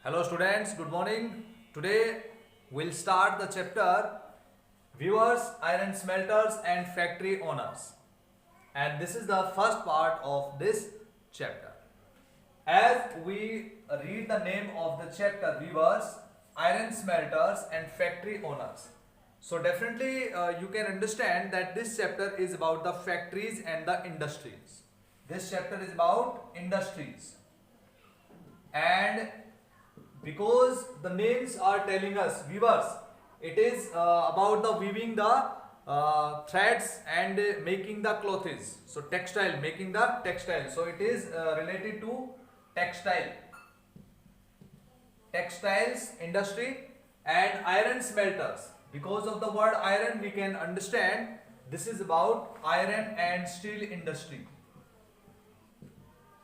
Hello students, good morning. Today we'll start the chapter Viewers, Iron Smelters and Factory Owners. And this is the first part of this chapter. As we read the name of the chapter Viewers, Iron Smelters and Factory Owners. So definitely you can understand that this chapter is about the factories and the industries. This chapter is about industries. And because the names are telling us weavers, it is about the weaving the threads and making the clothes. So textile, making the textile. So it is related to textiles industry and iron smelters. Because of the word iron, we can understand this is about iron and steel industry.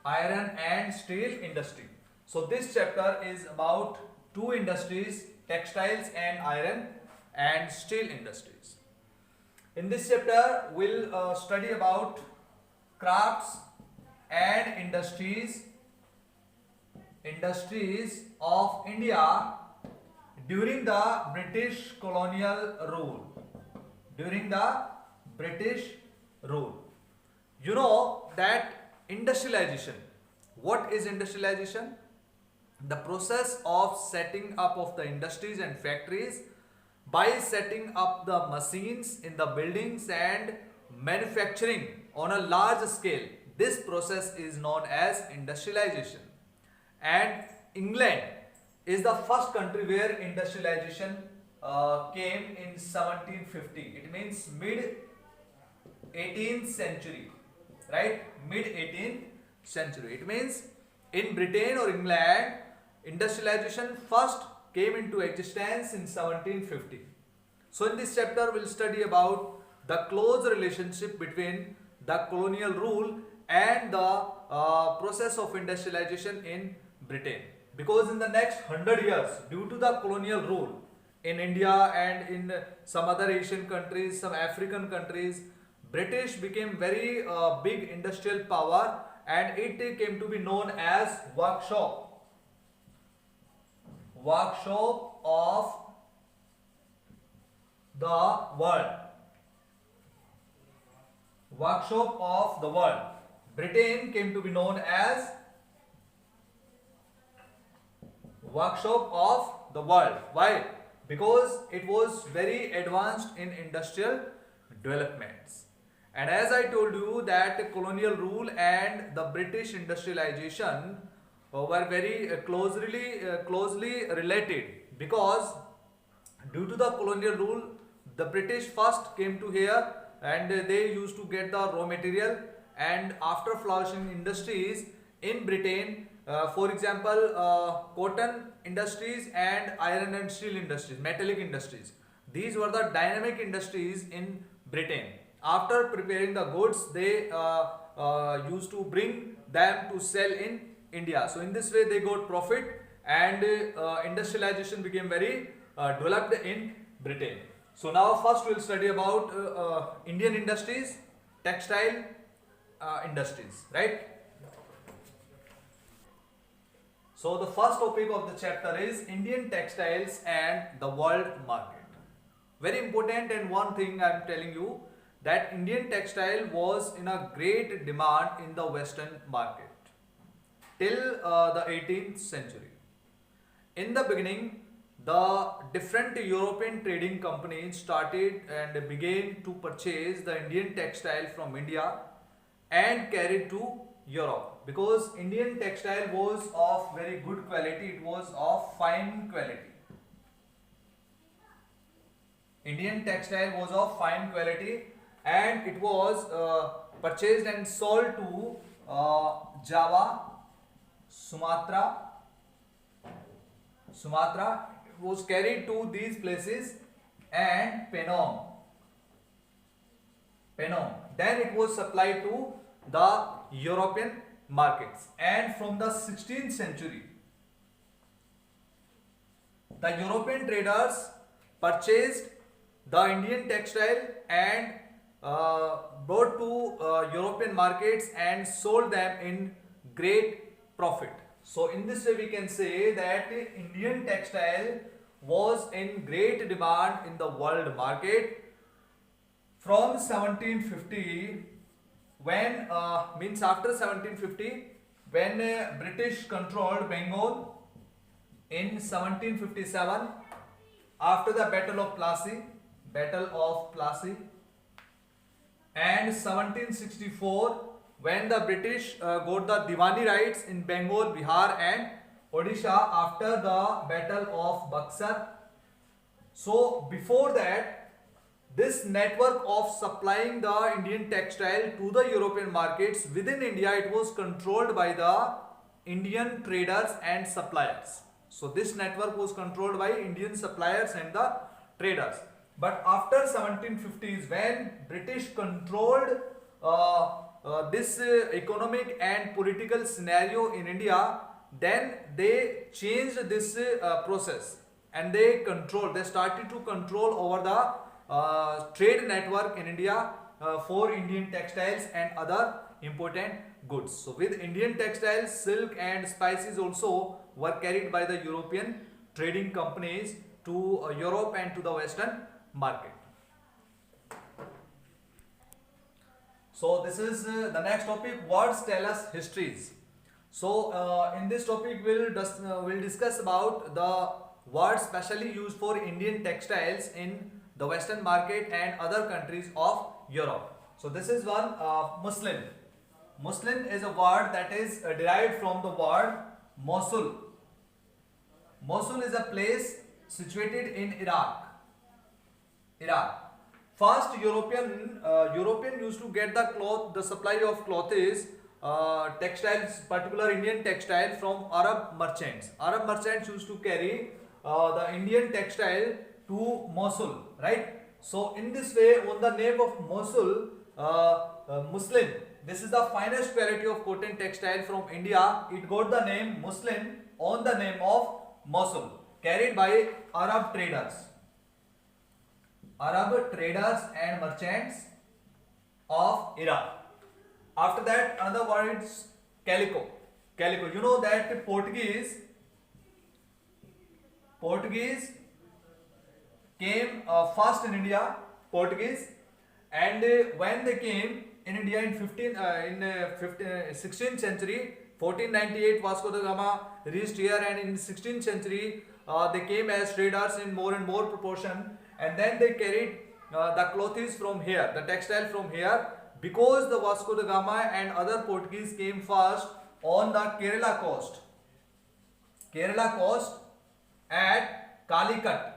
Iron and steel industry. So this chapter is about two industries, textiles and iron and steel industries. In this chapter, we'll study about crafts and industries of India during the British colonial rule. During the British rule. You know that industrialization. What is industrialization? The process of setting up of the industries and factories by setting up the machines in the buildings and manufacturing on a large scale. This process is known as industrialization. And England is the first country where industrialization came in 1750. It means mid 18th century, right? Mid 18th century. It means in Britain or England, industrialization first came into existence in 1750. So in this chapter we'll study about the close relationship between the colonial rule and the process of industrialization in Britain. Because in the next 100 years, due to the colonial rule in India and in some other Asian countries, some African countries, British became very big industrial power and it came to be known as workshop of the world. Workshop of the world. Britain came to be known as workshop of the world. Why? Because it was very advanced in industrial developments. And as I told you that colonial rule and the British industrialization were very closely related, because due to the colonial rule the British first came to here and they used to get the raw material, and after flourishing industries in Britain, for example cotton industries and iron and steel industries, metallic industries, these were the dynamic industries in Britain. After preparing the goods, they used to bring them to sell in India. So in this way they got profit and industrialization became very developed in Britain. So now first we'll study about Indian industries, textile industries, right? So the first topic of the chapter is Indian textiles and the world market. Very important, and one thing I am telling you that Indian textile was in a great demand in the Western market till the 18th century. In the beginning, the different European trading companies started and began to purchase the Indian textile from India and carried to Europe, because Indian textile was of very good quality, it was of fine quality. Indian textile was of fine quality and it was purchased and sold to Java, Sumatra. It was carried to these places and Penang. Then it was supplied to the European markets. And from the 16th century, the European traders purchased the Indian textile and brought to European markets and sold them in great profit. So in this way we can say that Indian textile was in great demand in the world market from 1750, when means after 1750, when British controlled Bengal in 1757 after the Battle of Plassey, and 1764 when the British got the Diwani rights in Bengal, Bihar and Odisha after the Battle of Buxar. So before that, this network of supplying the Indian textile to the European markets within India, it was controlled by the Indian traders and suppliers. So this network was controlled by Indian suppliers and the traders. But after 1750s, when British controlled this economic and political scenario in India, then they changed this process, and they started to control over the trade network in India for Indian textiles and other important goods. So with Indian textiles, silk and spices also were carried by the European trading companies to Europe and to the Western market. So this is the next topic, words tell us histories. So in this topic we'll discuss about the words specially used for Indian textiles in the Western market and other countries of Europe. So this is one, Muslim. Muslim is a word that is derived from the word Mosul. Mosul is a place situated in Iraq. First European used to get the supply of clothes, textiles, particular Indian textile from Arab merchants. Arab merchants used to carry the Indian textile to Mosul, right? So in this way, on the name of Mosul, Muslim, this is the finest quality of cotton textile from India. It got the name Muslim on the name of Mosul, carried by Arab traders and merchants of Iraq. After that, another word is calico. You know that Portuguese came first in India. And when they came in India in 16th century, 1498 Vasco da Gama reached here, and in 16th century they came as traders in more and more proportion, and then they carried the clothes from here, the textile from here, because the Vasco da Gama and other Portuguese came first on the Kerala coast at Calicut.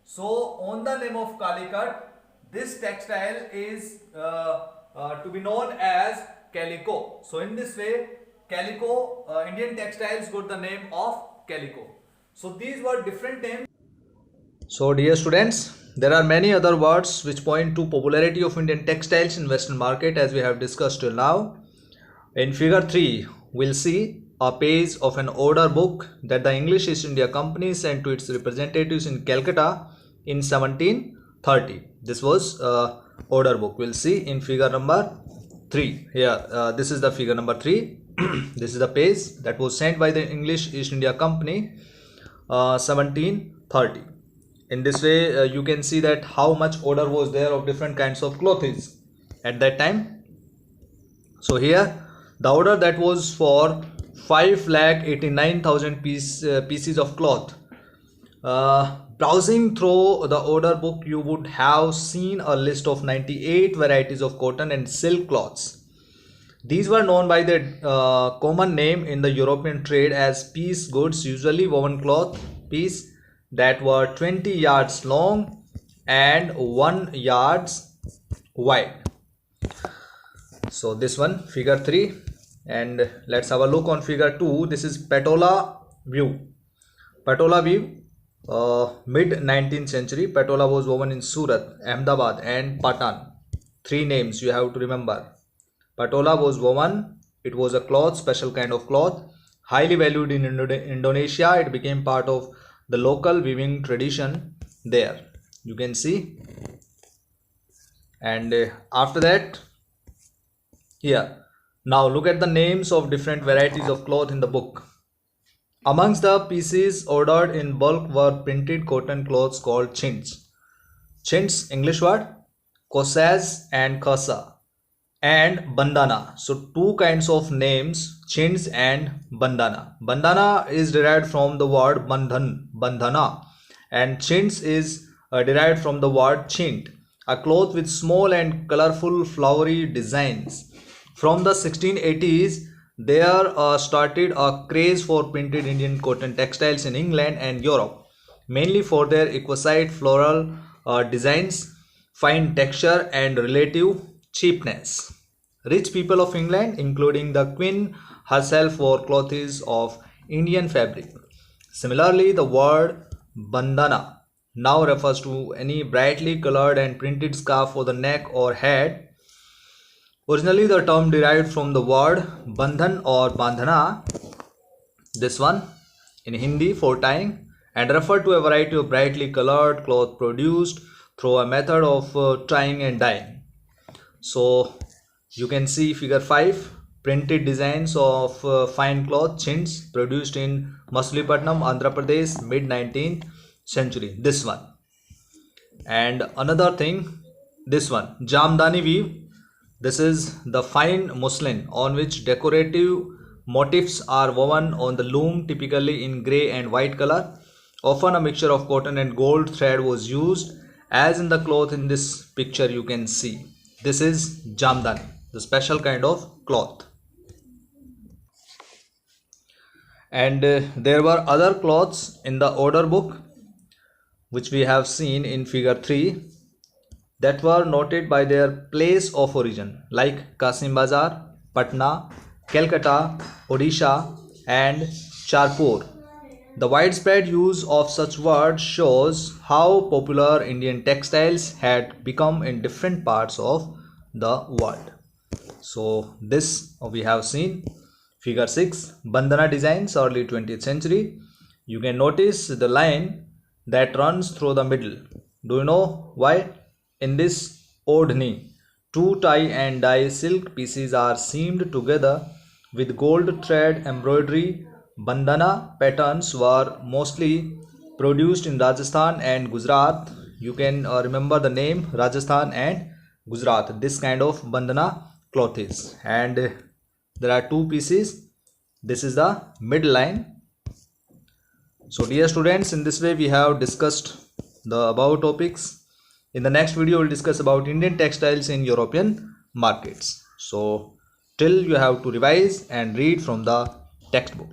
So on the name of Calicut, this textile is to be known as calico. So in this way, calico, Indian textiles got the name of calico. So these were different names. So dear students, there are many other words which point to popularity of Indian textiles in Western market, as we have discussed till now. In figure 3, we'll see a page of an order book that the English East India Company sent to its representatives in Calcutta in 1730. This was order book. We'll see in figure number 3. Here, this is the figure number 3. This is the page that was sent by the English East India Company 1730. In this way, you can see that how much order was there of different kinds of clothes at that time. So here, the order that was for 5,89,000 pieces of cloth. Browsing through the order book, you would have seen a list of 98 varieties of cotton and silk cloths. These were known by the common name in the European trade as piece goods, usually woven cloth piece that were 20 yards long and 1 yard wide. So this one, figure 3, and let's have a look on figure 2. This is Patola view. Mid 19th century, Patola was woven in Surat, Ahmedabad and Patan. 3 names you have to remember. Patola was woven, it was a cloth, special kind of cloth, highly valued in Indonesia. It became part of the local weaving tradition there, you can see. And after that, here Now look at the names of different varieties of cloth in the book. Amongst the pieces ordered in bulk were printed cotton clothes called chintz. Chintz, English word, kosaz and kasa, and bandana. So two kinds of names, chintz and bandana. Bandana is derived from the word bandhana, and chintz is derived from the word chint, a cloth with small and colorful flowery designs. From the 1680s, there started a craze for printed Indian cotton textiles in England and Europe, mainly for their exquisite floral designs, fine texture, and relative cheapness. Rich people of England, including the Queen herself, wore clothes of Indian fabric. Similarly, the word bandana now refers to any brightly colored and printed scarf for the neck or head. Originally, the term derived from the word bandhan or bandhana, this one in Hindi for tying, and referred to a variety of brightly colored cloth produced through a method of tying and dyeing. So you can see figure 5, printed designs of fine cloth chintz produced in Masulipatam, Andhra Pradesh, mid 19th century. This one. And another thing, this one, Jamdani weave. This is the fine muslin on which decorative motifs are woven on the loom, typically in grey and white color. Often a mixture of cotton and gold thread was used, as in the cloth in this picture you can see. This is Jamdani, the special kind of cloth. And there were other cloths in the order book which we have seen in figure 3 that were noted by their place of origin, like Kasim Bazar, Patna, Calcutta, Odisha, and Charpur. The widespread use of such words shows how popular Indian textiles had become in different parts of the world. So this we have seen figure 6, bandana designs, early 20th century. You can notice the line that runs through the middle. Do you know why? In this odhni, two tie and dye silk pieces are seamed together with gold thread embroidery. Bandana patterns were mostly produced in Rajasthan and Gujarat. You can remember the name Rajasthan and Gujarat. This kind of bandana cloth is. And there are two pieces. This is the middle line. So dear students, in this way we have discussed the above topics. In the next video, we'll discuss about Indian textiles in European markets. So till you have to revise and read from the textbook.